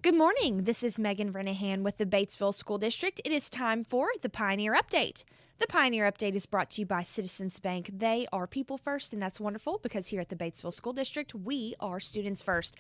Good morning. This is Megan Renahan with the Batesville School District. It is time for the Pioneer Update. The Pioneer Update is brought to you by Citizens Bank. They are people first, and that's wonderful because here at the Batesville School District, we are students first.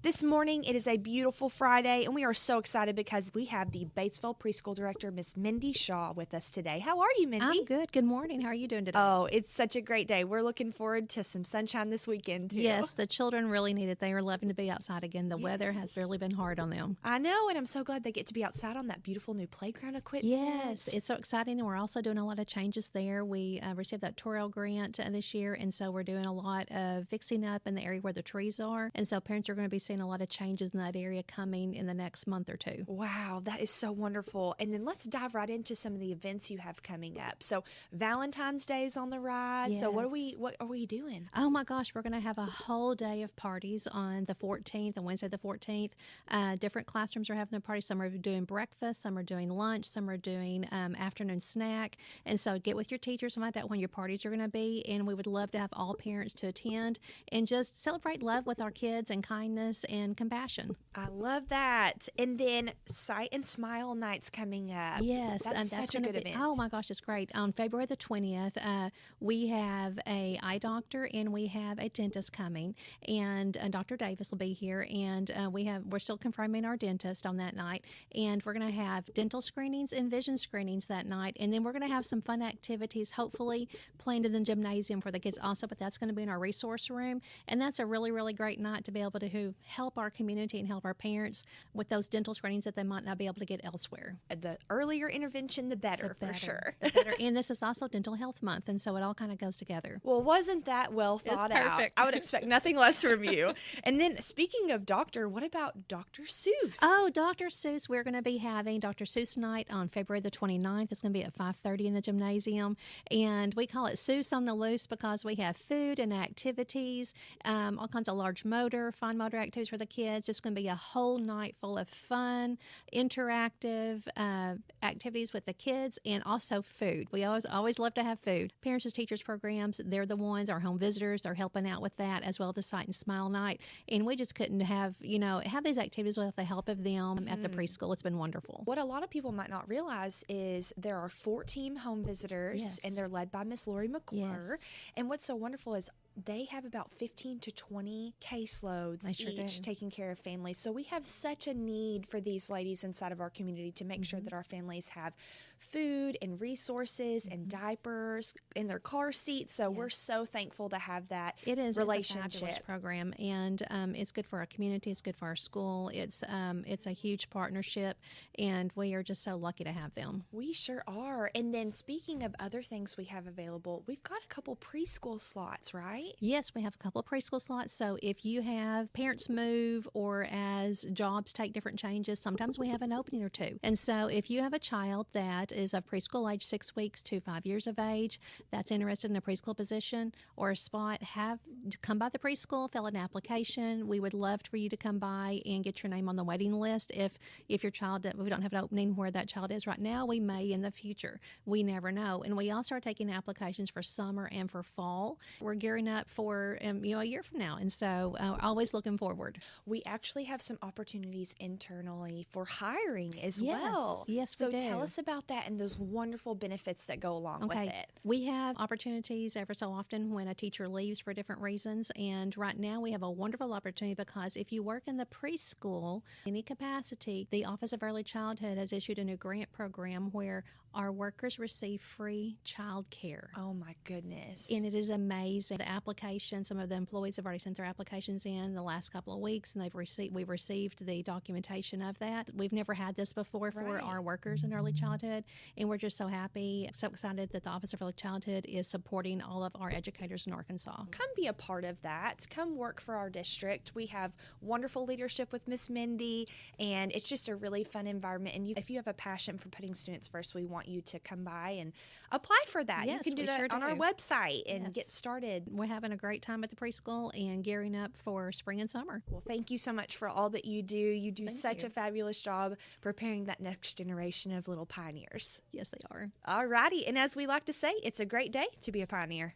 This morning, it is a beautiful Friday, and we are so excited because we have the Batesville Preschool Director, Miss Mindy Shaw, with us today. How are you, Mindy? I'm good. Good morning. How are you doing today? Oh, it's such a great day. We're looking forward to some sunshine this weekend, too. Yes, the children really need it. They are loving to be outside again. The weather has really been hard on them. I know, and I'm so glad they get to be outside on that beautiful new playground equipment. Yes, it's so exciting, and we're also doing a lot of changes there. We received that Torrell grant this year, and so we're doing a lot of fixing up in the area where the trees are, and so parents are going to be seeing a lot of changes in that area coming in the next month or two. Wow, that is so wonderful. And then let's dive right into some of the events you have coming up. So Valentine's Day is on the rise. Yes. So what are we doing? Oh my gosh, we're going to have a whole day of parties on the 14th, on Wednesday the 14th. Different classrooms are having their parties. Some are doing breakfast, some are doing lunch, some are doing afternoon snack. And so get with your teachers and find out when your parties are going to be. And we would love to have all parents to attend and just celebrate love with our kids and kindness and compassion. I love that. And then Sight and Smile Night's coming up. Yes, that's such a good event. Oh my gosh, it's great. On February the 20th, we have a eye doctor and we have a dentist coming, and Dr. Davis will be here, and we're still confirming our dentist on that night, and we're going to have dental screenings and vision screenings that night, and then we're going to have some fun activities, hopefully planned in the gymnasium for the kids also, but that's going to be in our resource room, and that's a really, really great night to be able to help our community and help our parents with those dental screenings that they might not be able to get elsewhere. The earlier intervention, the better, for sure. The better. And this is also Dental Health Month, and so it all kind of goes together. Well, wasn't that well thought out? I would expect nothing less from you. And then speaking of doctor, what about Dr. Seuss? Oh, Dr. Seuss, we're going to be having Dr. Seuss night on February the 29th. It's going to be at 5:30 in the gymnasium, and we call it Seuss on the Loose because we have food and activities, all kinds of fine motor activities for the kids. It's going to be a whole night full of fun, interactive activities with the kids, and also food. We always love to have food. Parents as Teachers programs, they're the ones, our home visitors, they're helping out with that, as well as the Sight and Smile Night. And we just couldn't have these activities without the help of them at the preschool. It's been wonderful. What a lot of people might not realize is there are 14 home visitors, Yes. and they're led by Miss Lori McClure. Yes. And what's so wonderful is they have about 15 to 20 caseloads each taking care of families. So we have such a need for these ladies inside of our community to make sure that our families have food and resources and diapers in their car seats. So we're so thankful to have that relationship. It's a fabulous program, and it's good for our community. It's good for our school. It's a huge partnership, and we are just so lucky to have them. We sure are. And then speaking of other things we have available, we've got a couple preschool slots, right? Yes, we have a couple of preschool slots. So if you have parents move or as jobs take different changes, sometimes we have an opening or two. And so if you have a child that is of preschool age 6 weeks to 5 years of age that's interested in a preschool position or a spot, come by the preschool, fill an application. We would love for you to come by and get your name on the waiting list. If your child, we don't have an opening where that child is right now, we may in the future. We never know. And we also are taking applications for summer and for fall. We're gearing up for a year from now, and so always looking forward. We actually have some opportunities internally for hiring as well. Yes, we do. So tell us about that and those wonderful benefits that go along with it. We have opportunities ever so often when a teacher leaves for different reasons, and right now we have a wonderful opportunity because if you work in the preschool, any capacity, the Office of Early Childhood has issued a new grant program where our workers receive free childcare. Oh my goodness. And it is amazing. The application, some of the employees have already sent their applications in the last couple of weeks, and we've received the documentation of that. We've never had this before for our workers in early childhood, and we're just so happy, so excited that the Office of Early Childhood is supporting all of our educators in Arkansas. Come be a part of that. Come work for our district. We have wonderful leadership with Miss Mindy, and it's just a really fun environment. And if you have a passion for putting students first, we want you to come by and apply for that. Yes, you can do that on our website and get started. We're having a great time at the preschool and gearing up for spring and summer. Well, thank you so much for all that you do. You do such a fabulous job preparing that next generation of little pioneers. Yes, they are. All righty. And as we like to say, it's a great day to be a pioneer.